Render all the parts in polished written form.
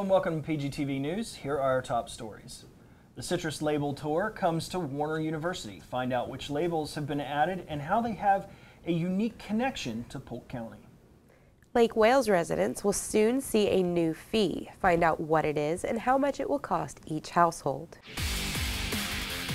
and welcome to PGTV News. Here are our top stories. The Citrus Label Tour comes to Warner University. Find out which labels have been added and how they have a unique connection to Polk County. Lake Wales residents will soon see a new fee. Find out what it is and how much it will cost each household.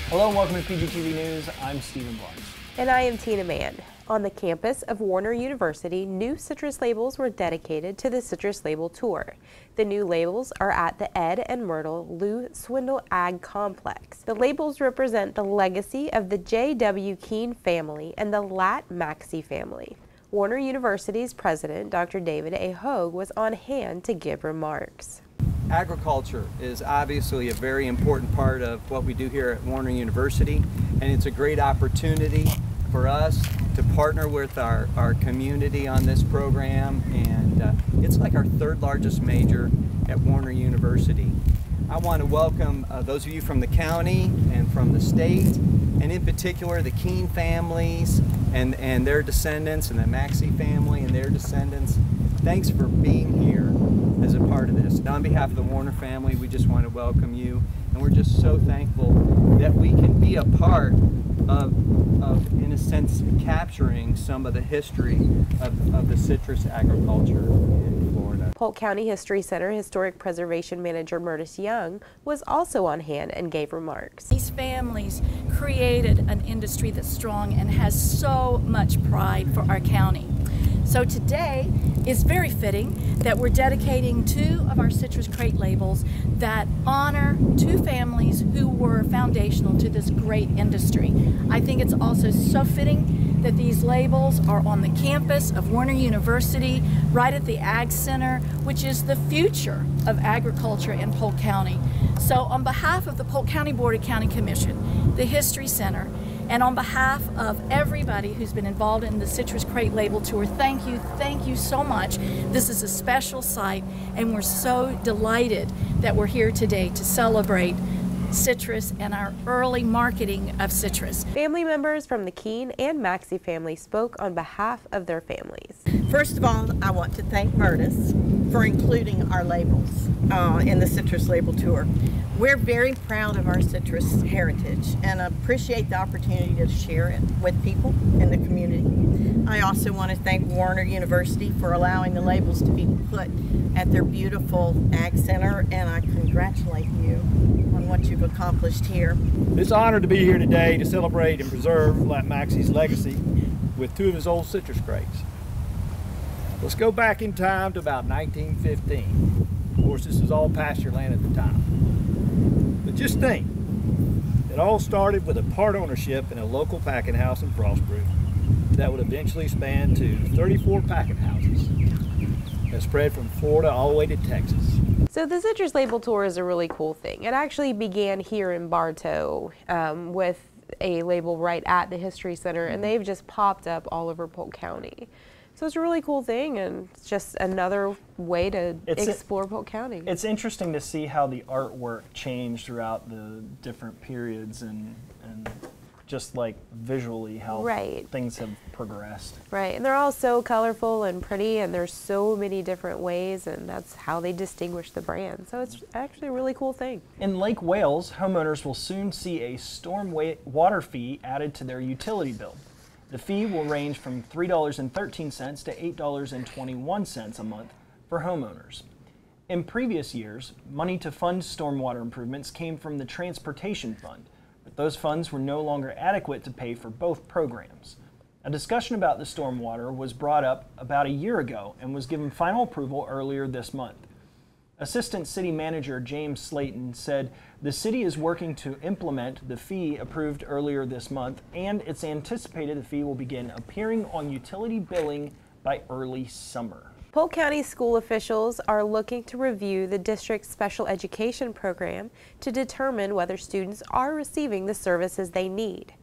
Hello and welcome to PGTV News. I'm Stephen Blanks. And I am Tina Mann. On the campus of Warner University, new citrus labels were dedicated to the Citrus Label Tour. The new labels are at the Ed and Myrtle Lou Swindle Ag Complex. The labels represent the legacy of the J.W. Keene family and the Lat Maxey family. Warner University's president, Dr. David A. Hogue, was on hand to give remarks. Agriculture is obviously a very important part of what we do here at Warner University, and it's a great opportunity for us to partner with our community on this program, and it's like our third largest major at Warner University. I want to welcome those of you from the county and from the state, and in particular the Keene families and their descendants, and the Maxey family and their descendants. Thanks for being here as a part of this. And on behalf of the Warner family, we just want to welcome you, and we're just so thankful that we can be a part of in a sense, capturing some of the history of the citrus agriculture in Florida. Polk County History Center Historic Preservation Manager Murtis Young was also on hand and gave remarks. These families created an industry that's strong and has so much pride for our county. So today is very fitting that we're dedicating 2 of our citrus crate labels that honor 2 families who were foundational to this great industry. I think it's also so fitting that these labels are on the campus of Warner University, right at the Ag Center, which is the future of agriculture in Polk County. So on behalf of the Polk County Board of County Commission, the History Center, and on behalf of everybody who's been involved in the Citrus Crate Label Tour, thank you so much. This is a special site, and we're so delighted that we're here today to celebrate citrus and our early marketing of citrus. Family members from the Keene and Maxey family spoke on behalf of their families. First of all, I want to thank Murtis for including our labels in the Citrus Label Tour. We're very proud of our citrus heritage and appreciate the opportunity to share it with people in the community. I also want to thank Warner University for allowing the labels to be put at their beautiful Ag Center, and I congratulate you on what you've accomplished here. It's an honor to be here today to celebrate and preserve Lat Maxey's legacy with 2 of his old citrus crates. Let's go back in time to about 1915. Of course, this was all pasture land at the time. But just think, it all started with a part ownership in a local packing house in Frostproof that would eventually span to 34 packing houses that spread from Florida all the way to Texas. So the Citrus Label Tour is a really cool thing. It actually began here in Bartow with a label right at the History Center, and they've just popped up all over Polk County. So it's a really cool thing, and it's just another way to explore Polk County. It's interesting to see how the artwork changed throughout the different periods and just like visually how things have progressed. Right, and they're all so colorful and pretty, and there's so many different ways, and that's how they distinguish the brand. So it's actually a really cool thing. In Lake Wales, homeowners will soon see a storm water fee added to their utility bill. The fee will range from $3.13 to $8.21 a month for homeowners. In previous years, money to fund stormwater improvements came from the Transportation Fund, but those funds were no longer adequate to pay for both programs. A discussion about the stormwater was brought up about a year ago and was given final approval earlier this month. Assistant City Manager James Slayton said the city is working to implement the fee approved earlier this month, and it's anticipated the fee will begin appearing on utility billing by early summer. Polk County school officials are looking to review the district's special education program to determine whether students are receiving the services they need.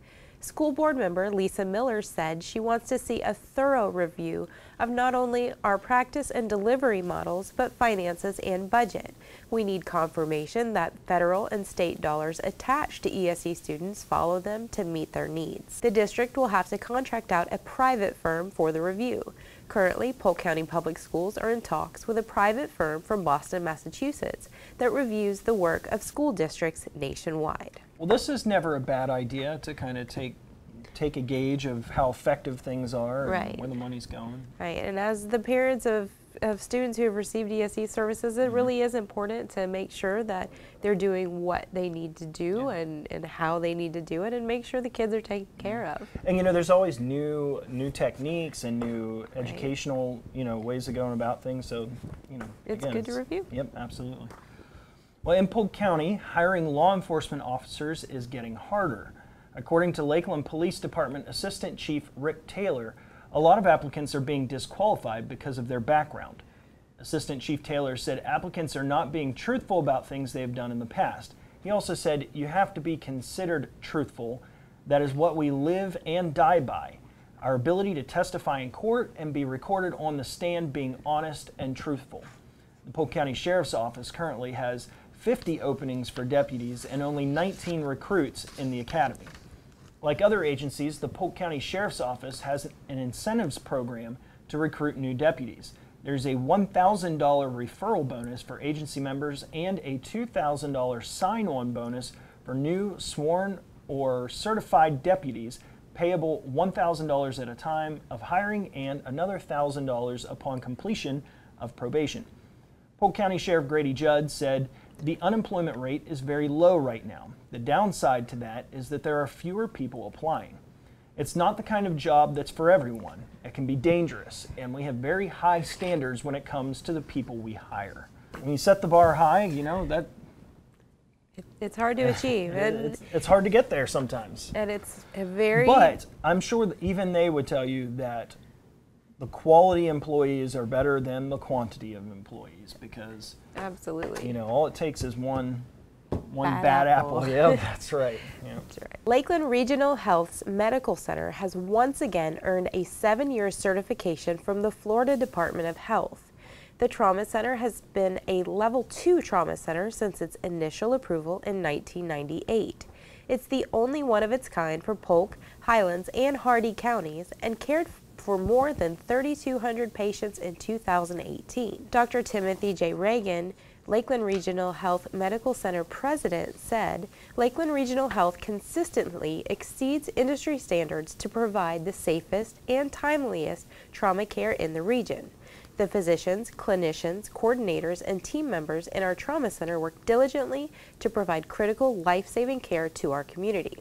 School board member Lisa Miller said she wants to see a thorough review of not only our practice and delivery models, but finances and budget. We need confirmation that federal and state dollars attached to ESE students follow them to meet their needs. The district will have to contract out a private firm for the review. Currently, Polk County Public Schools are in talks with a private firm from Boston, Massachusetts that reviews the work of school districts nationwide. Well, this is never a bad idea to kind of take a gauge of how effective things are and where the money's going. Right, and as the parents of students who have received ESE services, it really is important to make sure that they're doing what they need to do and how they need to do it, and make sure the kids are taken care of. And there's always new techniques and new educational ways of going about things. So it's good to review. Yep, absolutely. Well, in Polk County, hiring law enforcement officers is getting harder. According to Lakeland Police Department Assistant Chief Rick Taylor, a lot of applicants are being disqualified because of their background. Assistant Chief Taylor said applicants are not being truthful about things they have done in the past. He also said you have to be considered truthful. That is what we live and die by. Our ability to testify in court and be recorded on the stand being honest and truthful. The Polk County Sheriff's Office currently has 50 openings for deputies and only 19 recruits in the academy. Like other agencies, the Polk County Sheriff's Office has an incentives program to recruit new deputies. There's a $1,000 referral bonus for agency members and a $2,000 sign-on bonus for new sworn or certified deputies, payable $1,000 at a time of hiring and another $1,000 upon completion of probation. Polk County Sheriff Grady Judd said the unemployment rate is very low right now. The downside to that is that there are fewer people applying. It's not the kind of job that's for everyone. It can be dangerous, and we have very high standards when it comes to the people we hire. When you set the bar high, that it's hard to achieve. And it's hard to get there sometimes. And it's a very... But I'm sure that even they would tell you that the quality employees are better than the quantity of employees, because absolutely, all it takes is one bad apple. Yeah, that's right. Yeah. That's right. Lakeland Regional Health's Medical Center has once again earned a 7-year certification from the Florida Department of Health. The Trauma Center has been a Level 2 trauma center since its initial approval in 1998. It's the only one of its kind for Polk, Highlands, and Hardee counties, and cared for more than 3,200 patients in 2018. Dr. Timothy J. Reagan, Lakeland Regional Health Medical Center president, said Lakeland Regional Health consistently exceeds industry standards to provide the safest and timeliest trauma care in the region. The physicians, clinicians, coordinators, and team members in our trauma center work diligently to provide critical life-saving care to our community.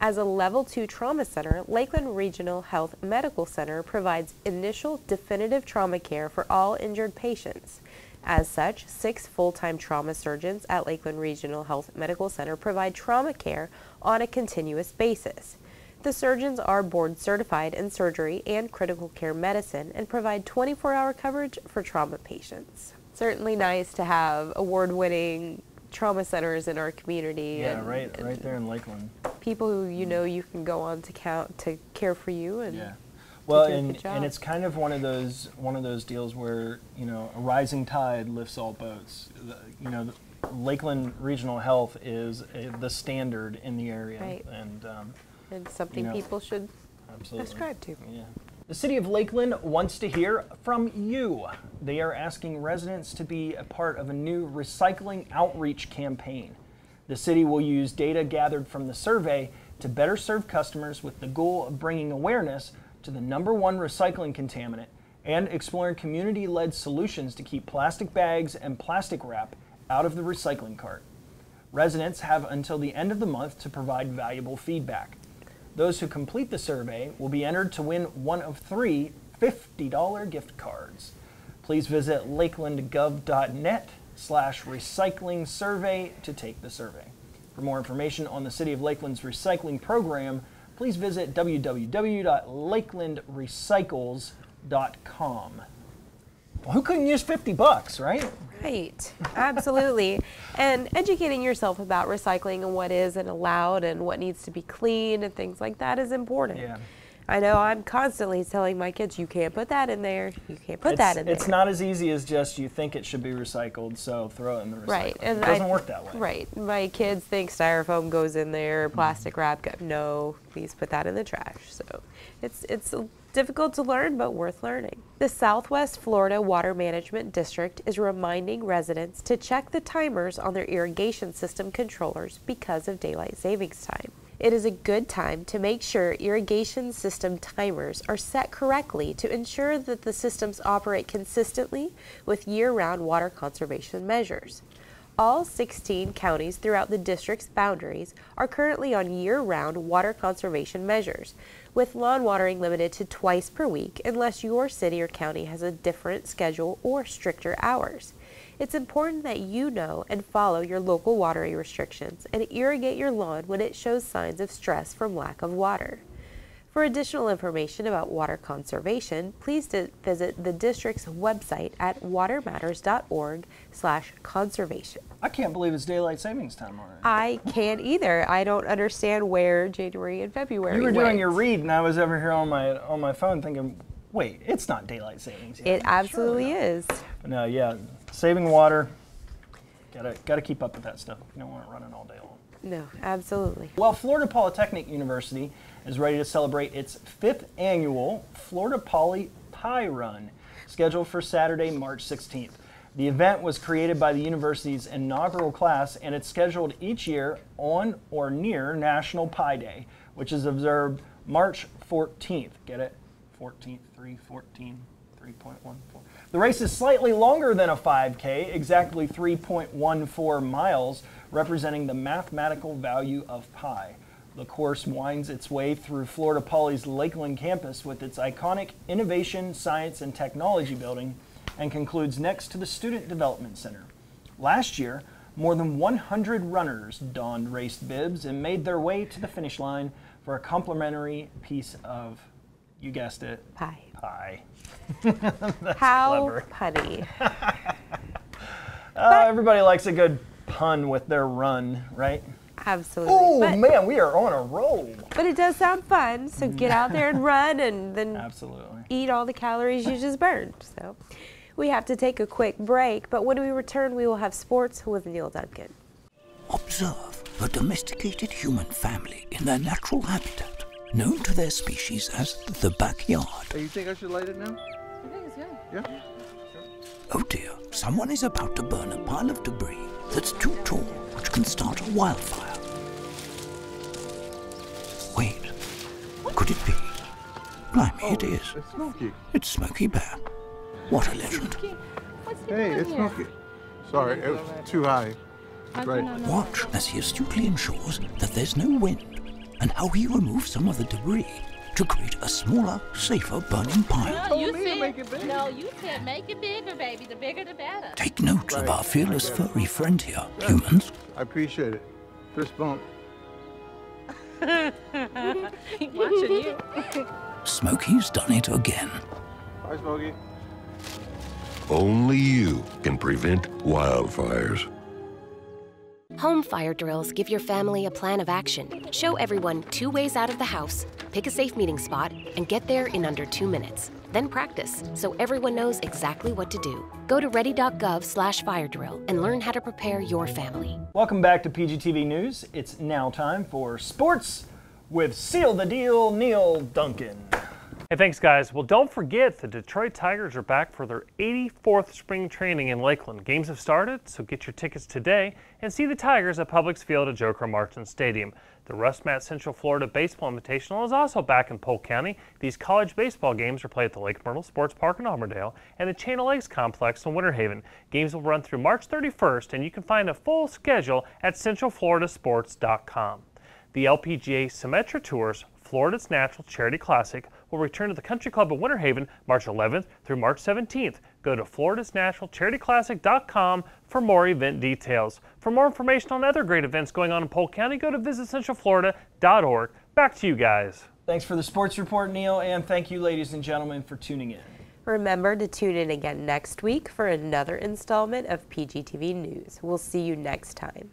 As a Level 2 trauma center, Lakeland Regional Health Medical Center provides initial definitive trauma care for all injured patients. As such, 6 full-time trauma surgeons at Lakeland Regional Health Medical Center provide trauma care on a continuous basis. The surgeons are board certified in surgery and critical care medicine and provide 24-hour coverage for trauma patients. Certainly nice to have award-winning trauma centers in our community. Yeah, right there in Lakeland. People who you can go on to care for you and well, and it's kind of one of those deals where a rising tide lifts all boats. Lakeland Regional Health is the standard in the area, right. And something people should subscribe to. Yeah. The City of Lakeland wants to hear from you. They are asking residents to be a part of a new recycling outreach campaign. The city will use data gathered from the survey to better serve customers with the goal of bringing awareness to the #1 recycling contaminant and exploring community-led solutions to keep plastic bags and plastic wrap out of the recycling cart. Residents have until the end of the month to provide valuable feedback. Those who complete the survey will be entered to win one of 3 $50 gift cards. Please visit lakelandgov.net/recycling survey to take the survey. For more information on the City of Lakeland's recycling program, please visit www.lakelandrecycles.com. Well, who couldn't use $50, right? Right, absolutely. And educating yourself about recycling and what is and allowed and what needs to be clean and things like that is important. Yeah. I know I'm constantly telling my kids, you can't put that in there. You can't put that in there. It's not as easy as just you think it should be recycled, so throw it in the recycle. Right. And it doesn't work that way. Right. My kids think styrofoam goes in there, plastic wrap. No, please put that in the trash. So it's difficult to learn, but worth learning. The Southwest Florida Water Management District is reminding residents to check the timers on their irrigation system controllers because of daylight savings time. It is a good time to make sure irrigation system timers are set correctly to ensure that the systems operate consistently with year-round water conservation measures. All 16 counties throughout the district's boundaries are currently on year-round water conservation measures, with lawn watering limited to twice per week unless your city or county has a different schedule or stricter hours. It's important that you know and follow your local watering restrictions and irrigate your lawn when it shows signs of stress from lack of water. For additional information about water conservation, please visit the district's website at watermatters.org/conservation. I can't believe it's daylight savings time already. I can't either. I don't understand where January and February You were went. doing your read, and I was over here on my phone thinking, wait, it's not daylight savings yet. It absolutely is. But no, yeah, saving water. Gotta keep up with that stuff. You don't want it running all day long. No, absolutely. Well, Florida Polytechnic University is ready to celebrate its 5th annual Florida Poly Pie Run, scheduled for Saturday, March 16th. The event was created by the university's inaugural class, and it's scheduled each year on or near National Pie Day, which is observed March 14th. Get it? 14th, 314, 3.14. The race is slightly longer than a 5K, exactly 3.14 miles, representing the mathematical value of pi. The course winds its way through Florida Poly's Lakeland campus with its iconic Innovation, Science, and Technology building and concludes next to the Student Development Center. Last year, more than 100 runners donned race bibs and made their way to the finish line for a complimentary piece of, you guessed it, Pie. Pie. How clever. punny. Everybody likes a good pun with their run, right? Absolutely. Oh but, man, we are on a roll. but it does sound fun, so get out there and run and then Absolutely. eat all the calories you just burned. So we have to take a quick break, but when we return, we will have sports with Neil Duncan. Observe a domesticated human family in their natural habitat, known to their species as the backyard. Hey, you think I should light it now? I think it's good. Yeah. Oh dear, someone is about to burn a pile of debris that's too tall, which can start a wildfire. Wait, could it be? Blimey, it is. It's Smokey. It's Smokey Bear. What a legend. Hey, it's Smokey. Sorry, it was too high. Right. Watch as he astutely ensures that there's no wind, and how he removes some of the debris to create a smaller, safer burning pile. No, you me to said, make it big. no, you said make it bigger, baby. The bigger, the better. Take note of Right. our fearless I get it. furry friend here, humans. I appreciate it. Fist bump. Watching you. Smokey's done it again. Bye, Smokey. Only you can prevent wildfires. Home fire drills give your family a plan of action. Show everyone 2 ways out of the house, pick a safe meeting spot, and get there in under 2 minutes. Then practice, so everyone knows exactly what to do. Go to ready.gov/fire drill and learn how to prepare your family. Welcome back to PGTV News. It's now time for sports with Seal the Deal, Neil Duncan. Hey, thanks guys. Well, don't forget the Detroit Tigers are back for their 84th spring training in Lakeland. Games have started, so get your tickets today and see the Tigers at Publix Field at Joker Marchant Stadium. The Russ Matt Central Florida Baseball Invitational is also back in Polk County. These college baseball games are played at the Lake Myrtle Sports Park in Auburndale and the Channel Lakes Complex in Winter Haven. Games will run through March 31st, and you can find a full schedule at centralfloridasports.com. The LPGA Symetra Tours Florida's Natural Charity Classic will return to the Country Club of Winter Haven March 11th through March 17th. Go to floridasnaturalcharityclassic.com for more event details. For more information on other great events going on in Polk County, go to visitcentralflorida.org. Back to you guys. Thanks for the sports report, Neil, and thank you, ladies and gentlemen, for tuning in. Remember to tune in again next week for another installment of PGTV News. We'll see you next time.